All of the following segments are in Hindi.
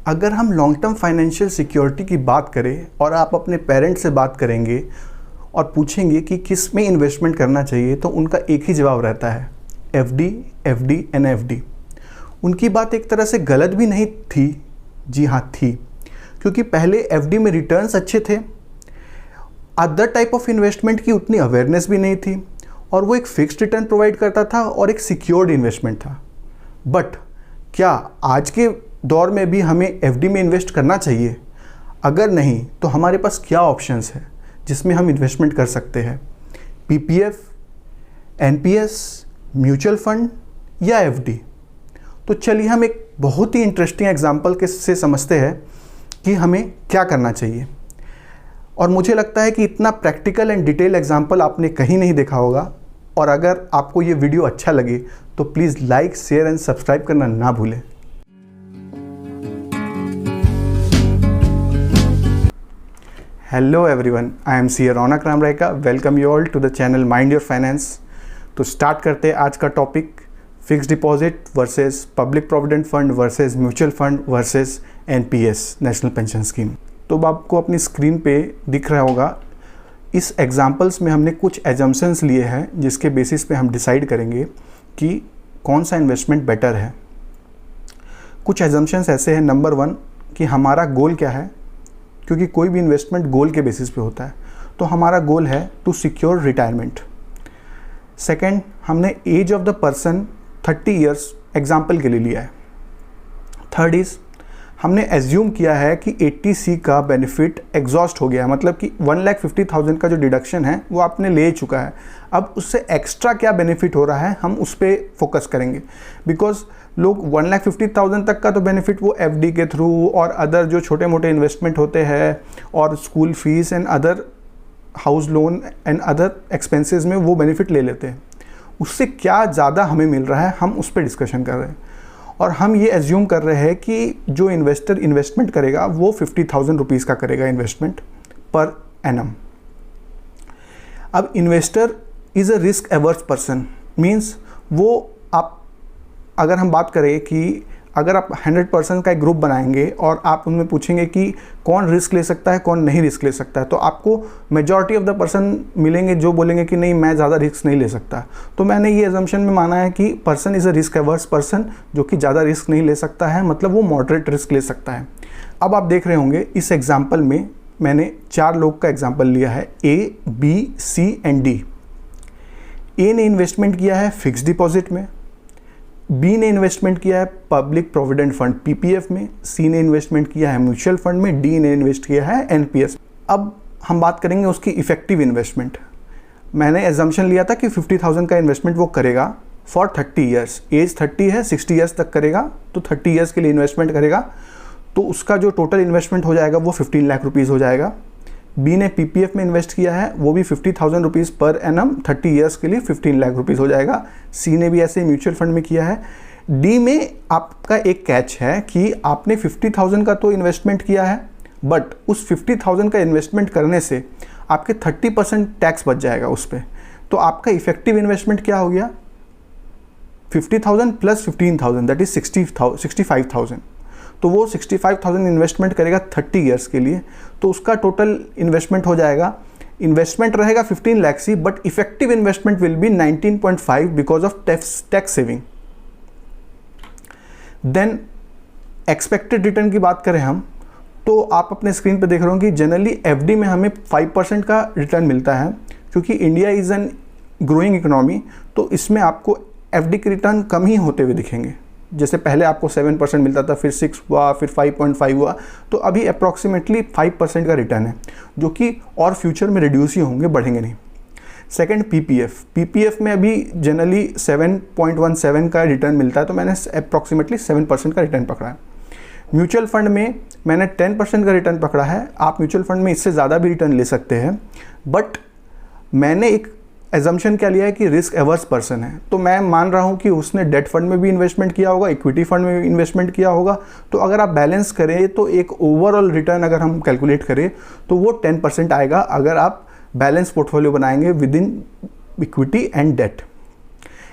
अगर हम लॉन्ग टर्म फाइनेंशियल सिक्योरिटी की बात करें और आप अपने पेरेंट्स से बात करेंगे और पूछेंगे कि किस में इन्वेस्टमेंट करना चाहिए, तो उनका एक ही जवाब रहता है, एफडी, एफडी एंड एफडी। उनकी बात एक तरह से गलत भी नहीं थी, जी हाँ थी, क्योंकि पहले एफडी में रिटर्न्स अच्छे थे, अदर टाइप ऑफ इन्वेस्टमेंट की उतनी अवेयरनेस भी नहीं थी, और वो एक फिक्स्ड रिटर्न प्रोवाइड करता था और एक सिक्योर्ड इन्वेस्टमेंट था। बट क्या आज के दौर में भी हमें एफडी में इन्वेस्ट करना चाहिए? अगर नहीं तो हमारे पास क्या ऑप्शंस है जिसमें हम इन्वेस्टमेंट कर सकते हैं? पीपीएफ, एनपीएस, म्यूचुअल फंड या एफडी? तो चलिए हम एक बहुत ही इंटरेस्टिंग एग्जांपल के से समझते हैं कि हमें क्या करना चाहिए। और मुझे लगता है कि इतना प्रैक्टिकल एंड डिटेल एग्जांपल आपने कहीं नहीं देखा होगा। और अगर आपको ये वीडियो अच्छा लगे तो please like, share and subscribe करना ना भूलें। Hello everyone, I am C Raunak Ram Raika. Welcome you all to the channel mind your finance. तो स्टार्ट करते हैं आज का topic, fix deposit versus public provident fund versus mutual fund versus NPS, national pension scheme. तो अब आपको अपनी स्क्रीन पे दिख रहा होगा, इस एग्जाम्पल्स में हमने कुछ एजम्पशंस लिए हैं जिसके बेसिस पे हम डिसाइड करेंगे कि कौन सा इन्वेस्टमेंट बेटर है। कुछ एजम्पशंस ऐसे हैं, नंबर 1 कि हमारा गोल क्या है, क्योंकि कोई भी इन्वेस्टमेंट गोल के बेसिस पे होता है। तो हमारा गोल है टू सिक्योर रिटायरमेंट। सेकेंड, हमने age of the person 30 years example के लिए लिया है। थर्ड इज़, हमने एज्यूम किया है कि 80C का बेनिफिट एग्जॉस्ट हो गया है, मतलब कि 1,50,000 का जो डिडक्शन है वो आपने ले चुका है। अब उससे एक्स्ट्रा क्या बेनिफिट हो रहा है हम उस पर फोकस करेंगे, बिकॉज लोग 1,50,000 तक का तो बेनिफिट वो एफडी के थ्रू और अदर जो छोटे मोटे इन्वेस्टमेंट होते हैं और school fees and other house loan and other expenses में वो बेनिफिट ले लेते हैं। उससे क्या ज़्यादा हमें मिल रहा है हम उस पर डिस्कशन कर रहे हैं। और हम ये एज्यूम कर रहे हैं कि जो इन्वेस्टर इन्वेस्टमेंट करेगा वो 50,000 रुपीज़ का करेगा इन्वेस्टमेंट पर एनम। अब investor is a risk averse person, means वो आप, अगर हम बात करें कि अगर आप 100% का एक ग्रुप बनाएंगे और आप उनमें पूछेंगे कि कौन रिस्क ले सकता है कौन नहीं रिस्क ले सकता है, तो आपको मेजॉरिटी ऑफ द पर्सन मिलेंगे जो बोलेंगे कि नहीं मैं ज़्यादा रिस्क नहीं ले सकता। तो मैंने ये एजम्पशन में माना है कि person is a risk averse person, जो कि ज़्यादा रिस्क नहीं ले सकता है, मतलब वो मॉडरेट रिस्क ले सकता है। अब आप देख रहे होंगे इस एग्जाम्पल में मैंने 4 लोग का एग्जाम्पल लिया है, ए, बी, सी एंड डी। ए ने इन्वेस्टमेंट किया है फिक्स डिपॉजिट में, बी ने इन्वेस्टमेंट किया है पब्लिक प्रोविडेंट फंड पीपीएफ में, सी ने इन्वेस्टमेंट किया है म्यूचुअल फंड में, डी ने इन्वेस्ट किया है एनपीएस। अब हम बात करेंगे उसकी इफेक्टिव इन्वेस्टमेंट। मैंने एजम्पशन लिया था कि 50,000 का इन्वेस्टमेंट वो करेगा फॉर 30 ईयर्स, एज 30 है, 60 ईयर्स तक करेगा, तो 30 ईयर्स के लिए इन्वेस्टमेंट करेगा, तो उसका जो टोटल इन्वेस्टमेंट हो जाएगा वो 15 लाख रुपीज़ हो जाएगा। बी ने पीपीएफ में इन्वेस्ट किया है, वो भी 50,000 रुपीज़ पर एनम, 30 ईयर्स के लिए 15 लाख रुपीज़ हो जाएगा। सी ने भी ऐसे म्यूचुअल फंड में किया है। डी में आपका एक कैच है कि आपने 50,000 का तो इन्वेस्टमेंट किया है, बट उस 50,000 का इन्वेस्टमेंट करने से आपके 30% टैक्स बच जाएगा उस पर। तो आपका इफेक्टिव इन्वेस्टमेंट क्या हो गया, 50,000 प्लस 15,000 दैट इज 65,000। तो वो 65,000 इन्वेस्टमेंट करेगा 30 ईयर्स के लिए, तो उसका टोटल इन्वेस्टमेंट हो जाएगा, इन्वेस्टमेंट रहेगा 15 लाख सी, but effective investment will be 19.5 because of tax saving. Then expected return की बात करें हम, तो आप अपने स्क्रीन पे देख रहे हो कि जनरली एफडी में हमें 5% का रिटर्न मिलता है, क्योंकि India is an growing economy, तो इसमें आपको एफडी के रिटर्न कम ही होते हुए दिखेंगे। जैसे पहले आपको 7% मिलता था, फिर 6 हुआ, फिर 5.5 हुआ, तो अभी अप्रॉक्सीमेटली 5% का रिटर्न है, जो कि और फ्यूचर में रिड्यूस ही होंगे, बढ़ेंगे नहीं। सेकंड, पीपीएफ में अभी जनरली 7.17 का रिटर्न मिलता है, तो मैंने अप्रॉक्सीमेटली 7% का रिटर्न पकड़ा है। म्यूचुअल फंड में मैंने 10% का रिटर्न पकड़ा है। आप म्यूचुअल फंड में इससे ज़्यादा भी रिटर्न ले सकते हैं, बट मैंने एक एजम्पशन क्या लिया है कि रिस्क एवर्स पर्सन है, तो मैं मान रहा हूँ कि उसने डेट फंड में भी इन्वेस्टमेंट किया होगा, इक्विटी फंड में भी इन्वेस्टमेंट किया होगा। तो अगर आप बैलेंस करें तो एक ओवरऑल रिटर्न अगर हम कैलकुलेट करें तो वो 10% आएगा, अगर आप बैलेंस पोर्टफोलियो बनाएंगे within equity and debt.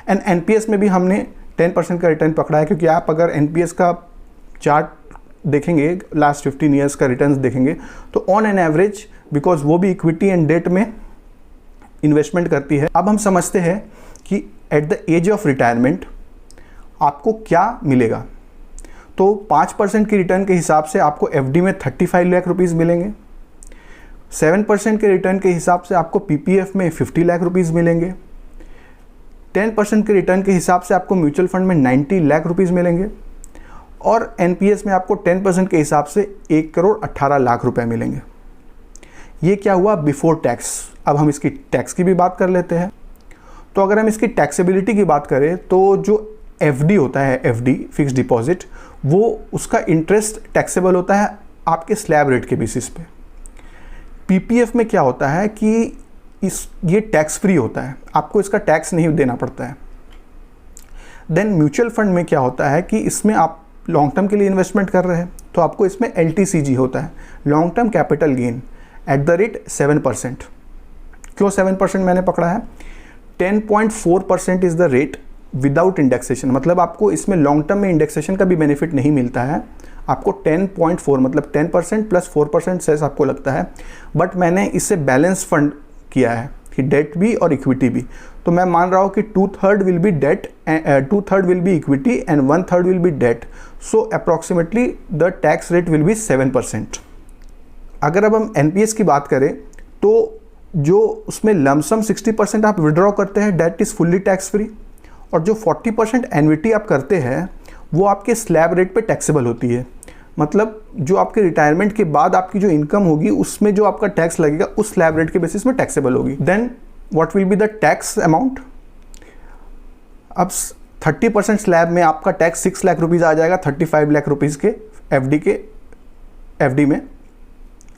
And NPS में भी हमने 10% का रिटर्न पकड़ा है, क्योंकि आप अगर एनपीएस का चार्ट देखेंगे लास्ट 15 ईयर्स का रिटर्न्स देखेंगे तो ऑन एन एवरेज, बिकॉज वो भी इक्विटी एंड डेट में इन्वेस्टमेंट करती है। अब हम समझते हैं कि at the age of retirement आपको क्या मिलेगा। तो 5% की रिटर्न के हिसाब से आपको एफडी में 35 लाख रुपीज़ मिलेंगे, 7% के रिटर्न के हिसाब से आपको पीपीएफ में 50 लाख रुपीज़ मिलेंगे, 10% के रिटर्न के हिसाब से आपको म्यूचुअल फंड में 90 लाख रुपीज़ मिलेंगे, और एनपीएस में आपको 10% के हिसाब से 1,18,00,000 रुपए मिलेंगे। ये क्या हुआ बिफोर टैक्स। अब हम इसकी टैक्स की भी बात कर लेते हैं। तो अगर हम इसकी टैक्सेबिलिटी की बात करें तो जो एफडी होता है, एफडी फिक्स डिपॉजिट, वो उसका इंटरेस्ट टैक्सेबल होता है आपके स्लैब रेट के बेसिस पे। पीपीएफ में क्या होता है कि ये टैक्स फ्री होता है, आपको इसका टैक्स नहीं देना पड़ता है। देन म्यूचुअल फंड में क्या होता है कि इसमें आप लॉन्ग टर्म के लिए इन्वेस्टमेंट कर रहे हैं तो आपको इसमें LTCG होता है, long term capital gain at the rate 7%। क्यों 7% मैंने पकड़ा है? 10.4% is the rate without indexation, मतलब आपको इसमें लॉन्ग टर्म में इंडेक्सेशन का भी बेनिफिट नहीं मिलता है। आपको 10.4 मतलब 10% प्लस 4% सेस आपको लगता है। बट मैंने इससे बैलेंस फंड किया है कि डेट भी और इक्विटी भी, तो मैं मान रहा हूँ कि 2/3 will be debt, 2/3 will be equity and 1/3 will be debt. So approximately the tax rate will be 7%। अगर अब हम एनपीएस की बात करें तो जो उसमें लमसम 60% आप विड्रॉ करते हैं that is fully tax free, और जो 40% एन्युटी आप करते हैं वो आपके स्लैब रेट पे टैक्सेबल होती है। मतलब जो आपके रिटायरमेंट के बाद आपकी जो इनकम होगी उसमें जो आपका टैक्स लगेगा उस स्लैब रेट के बेसिस में टैक्सेबल होगी। Then what will be the tax amount? अब 30% स्लैब में आपका टैक्स 6 लाख रुपीज़ आ जाएगा 35 लाख रुपीज़ के एफडी में,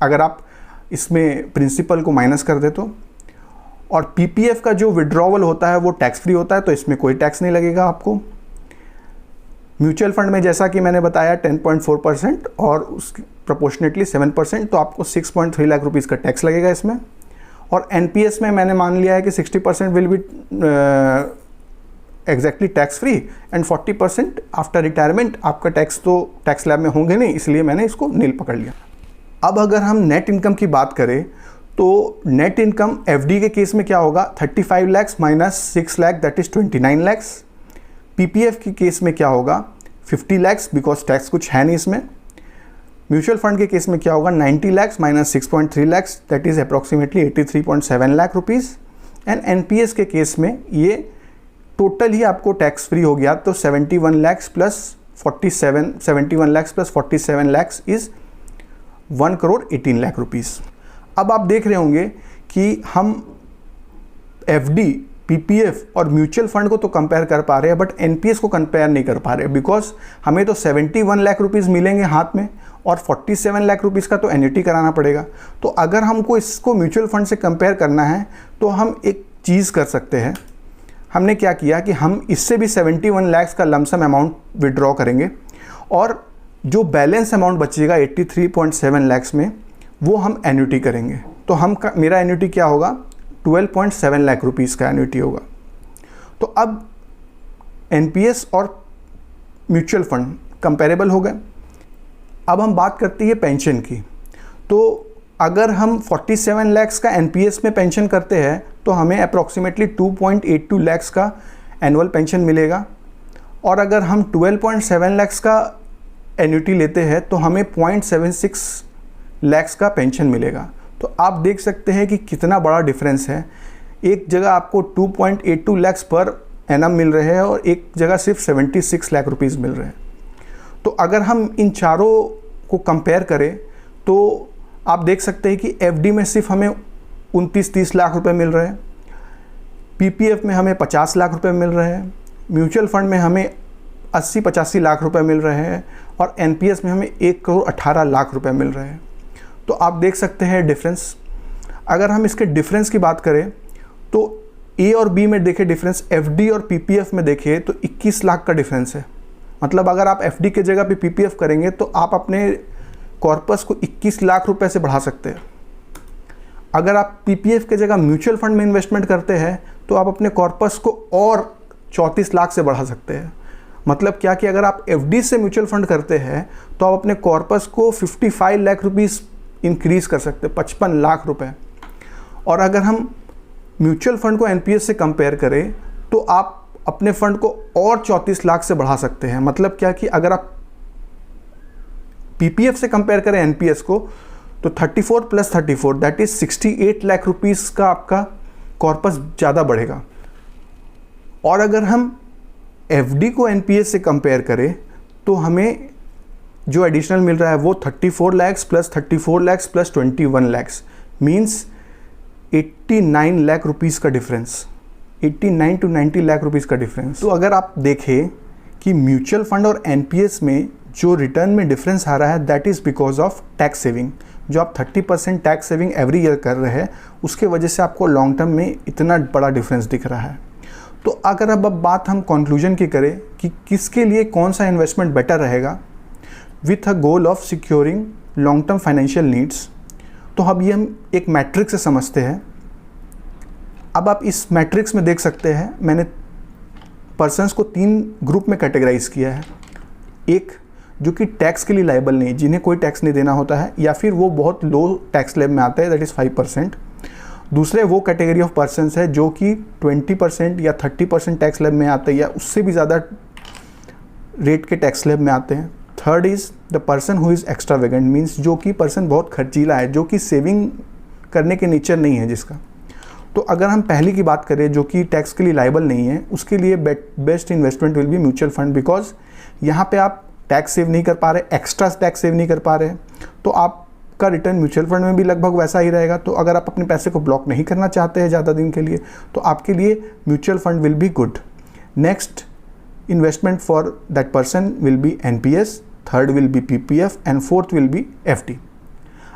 अगर आप इसमें प्रिंसिपल को माइनस कर दे तो। और पीपीएफ का जो विड्रॉवल होता है वो टैक्स फ्री होता है, तो इसमें कोई टैक्स नहीं लगेगा आपको। म्यूचुअल फंड में जैसा कि मैंने बताया 10.4% और उसकी प्रोपोर्शनेटली 7%, तो आपको 6.3 लाख रुपीज़ का टैक्स लगेगा इसमें। और एनपीएस में मैंने मान लिया है कि 60% will be exactly tax free and 40% after retirement आपका टैक्स तो टैक्स स्लैब में होंगे नहीं, इसलिए मैंने इसको नील पकड़ लिया। अब अगर हम नेट इनकम की बात करें तो नेट इनकम एफडी के केस में क्या होगा? 35 lakh minus 6 lakh that is 29 lakh. PPF के केस में क्या होगा? 50 लाख बिकॉज टैक्स कुछ है नहीं इसमें। म्यूचुअल फंड के केस में क्या होगा? 90 lakh minus 6.3 lakh that is approximately 83.7 lakh rupees. And NPS के केस में ये टोटल ही आपको टैक्स फ्री हो गया, तो 71 lakh plus 47 lakh is 1,18,00,000 rupees. अब आप देख रहे होंगे कि हम एफडी, पीपीएफ और म्यूचुअल फंड को तो कंपेयर कर पा रहे हैं बट एनपीएस को कंपेयर नहीं कर पा रहे, बिकॉज हमें तो 71 लाख रुपीज़ मिलेंगे हाथ में और 47 लाख रुपीज़ का तो एन्युटी कराना पड़ेगा। तो अगर हमको इसको म्यूचुअल फंड से कंपेयर करना है तो हम एक चीज़ कर सकते हैं। हमने क्या किया कि हम इससे भी 71 लाख का लमसम अमाउंट विड्रॉ करेंगे और जो बैलेंस अमाउंट बचेगा 83.7 लाख में वो हम एन्युटी करेंगे। तो मेरा एन्युटी क्या होगा? 12.7 लाख रुपीज़ का एन्युटी होगा। तो अब एनपीएस और म्यूचुअल फंड कंपेरेबल हो गए। अब हम बात करते हैं पेंशन की। तो अगर हम 47 लाख का एनपीएस में पेंशन करते हैं तो हमें अप्रॉक्सीमेटली 2.82 लाख का एनुअल पेंशन मिलेगा, और अगर हम 12.7 लाख का एन्युटी लेते हैं तो हमें 0.76 लाख का पेंशन मिलेगा। तो आप देख सकते हैं कि कितना बड़ा डिफरेंस है। एक जगह आपको 2.82 लाख पर एनम मिल रहे हैं और एक जगह सिर्फ 76 लाख रुपीज़ मिल रहे हैं। तो अगर हम इन चारों को कंपेयर करें तो आप देख सकते हैं कि एफडी में सिर्फ हमें 29-30 लाख रुपए मिल रहे हैं, पीपीएफ में हमें 50 लाख रुपए मिल रहे हैं, म्यूचुअल फंड में हमें 80-85 लाख रुपए मिल रहे हैं और एनपीएस में हमें 1,18,00,000 रुपए मिल रहे हैं। तो आप देख सकते हैं डिफरेंस। अगर हम इसके डिफरेंस की बात करें तो ए और बी में देखें डिफरेंस, एफडी और पीपीएफ में देखें तो 21 लाख का डिफरेंस है। मतलब अगर आप एफडी के जगह पे पीपीएफ करेंगे तो आप अपने कॉर्पस को 21 लाख रुपए से बढ़ा सकते हैं। अगर आप पीपीएफ के जगह म्यूचुअल फंड में इन्वेस्टमेंट करते हैं तो आप अपने कॉर्पस को और 34 लाख से बढ़ा सकते हैं। मतलब क्या कि अगर आप एफडी से म्यूचुअल फंड करते हैं तो आप अपने कॉर्पस को 55 लाख रुपीस इंक्रीज कर सकते हैं, 55 लाख रुपए। और अगर हम म्यूचुअल फंड को एनपीएस से कंपेयर करें तो आप अपने फंड को और 34 लाख से बढ़ा सकते हैं। मतलब क्या कि अगर आप पीपीएफ से कंपेयर करें एनपीएस को तो 34 + 34 दैट इज 68 लाख रुपीस का आपका कॉर्पस ज़्यादा बढ़ेगा। और अगर हम एफडी को एनपीएस से कंपेयर करें तो हमें जो एडिशनल मिल रहा है वो 34 लाख + 34 लाख + 21 लाख मीन्स 89 लाख रुपीस का डिफरेंस, 89 to 90 लाख रुपीस का डिफरेंस। तो अगर आप देखें कि म्यूचुअल फंड और एनपीएस में जो रिटर्न में डिफरेंस आ रहा है that is because of tax saving. जो आप 30% टैक्स सेविंग एवरी ईयर कर रहे हैं उसके वजह से आपको लॉन्ग टर्म में इतना बड़ा डिफरेंस दिख रहा है। तो अगर अब बात हम कंक्लूजन की करें कि किसके लिए कौन सा इन्वेस्टमेंट बेटर रहेगा with a goal of securing long term financial needs, तो अब ये हम एक मैट्रिक्स से समझते हैं। अब आप इस मैट्रिक्स में देख सकते हैं मैंने पर्सन्स को 3 ग्रुप में कैटेगराइज किया है। एक जो कि टैक्स के लिए लायबल नहीं, जिन्हें कोई टैक्स नहीं देना होता है या फिर वो बहुत लो टैक्स स्लैब में आते हैं दैट इज़ 5%। दूसरे वो कैटेगरी ऑफ पर्सन्स है जो कि 20% या 30% टैक्स स्लैब में आते हैं या उससे भी ज़्यादा रेट के टैक्स स्लैब में आते हैं। Third is the person who is extravagant means जो कि पर्सन बहुत खर्चीला है, जो कि सेविंग करने के नेचर नहीं है जिसका। तो अगर हम पहली की बात करें जो कि टैक्स के लिए लायबल नहीं है उसके लिए best investment will be mutual fund, because यहाँ पे आप टैक्स सेव नहीं कर पा रहे, एक्स्ट्रा टैक्स सेव नहीं कर पा रहे, तो आपका रिटर्न म्यूचुअल फंड में भी लगभग वैसा ही रहेगा। तो अगर आप अपने पैसे को ब्लॉक नहीं करना चाहते हैं ज़्यादा दिन के लिए तो आपके लिए mutual fund will be good. Next investment for that person will be NPS, third will be PPF and fourth will be FD.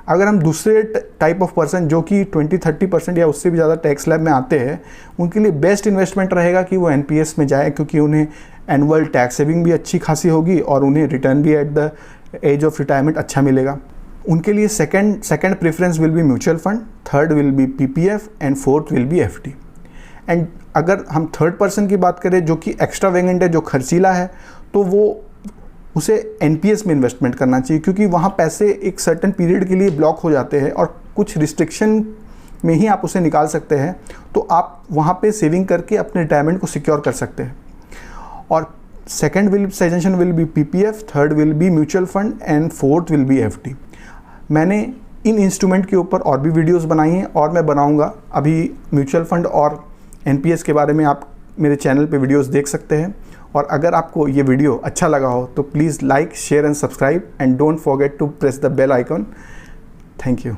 अगर हम दूसरे टाइप ऑफ पर्सन जो कि 20-30% या उससे भी ज़्यादा टैक्स स्लैब में आते हैं उनके लिए बेस्ट इन्वेस्टमेंट रहेगा कि वो एनपीएस में जाए, क्योंकि उन्हें एनुअल टैक्स सेविंग भी अच्छी खासी होगी और उन्हें रिटर्न भी at the age of retirement अच्छा मिलेगा। उनके लिए second preference will be mutual fund, third will be PPF and fourth will be FD. And अगर हम थर्ड पर्सन की बात करें जो कि एक्स्ट्रावेगेंट है, जो खर्चीला है, तो वो उसे एनपीएस में इन्वेस्टमेंट करना चाहिए, क्योंकि वहाँ पैसे एक सर्टेन पीरियड के लिए ब्लॉक हो जाते हैं और कुछ रिस्ट्रिक्शन में ही आप उसे निकाल सकते हैं। तो आप वहाँ पे सेविंग करके अपने रिटायरमेंट को सिक्योर कर सकते हैं। और second suggestion will be PPF, third will be mutual fund and fourth will be FD. मैंने इन इंस्ट्रूमेंट के ऊपर और भी वीडियोस बनाई हैं और मैं बनाऊंगा। अभी म्यूचुअल फंड और एनपीएस के बारे में आप मेरे चैनल पे वीडियोस देख सकते हैं। और अगर आपको ये वीडियो अच्छा लगा हो तो please like, share and subscribe and don't forget to press the bell icon. Thank you.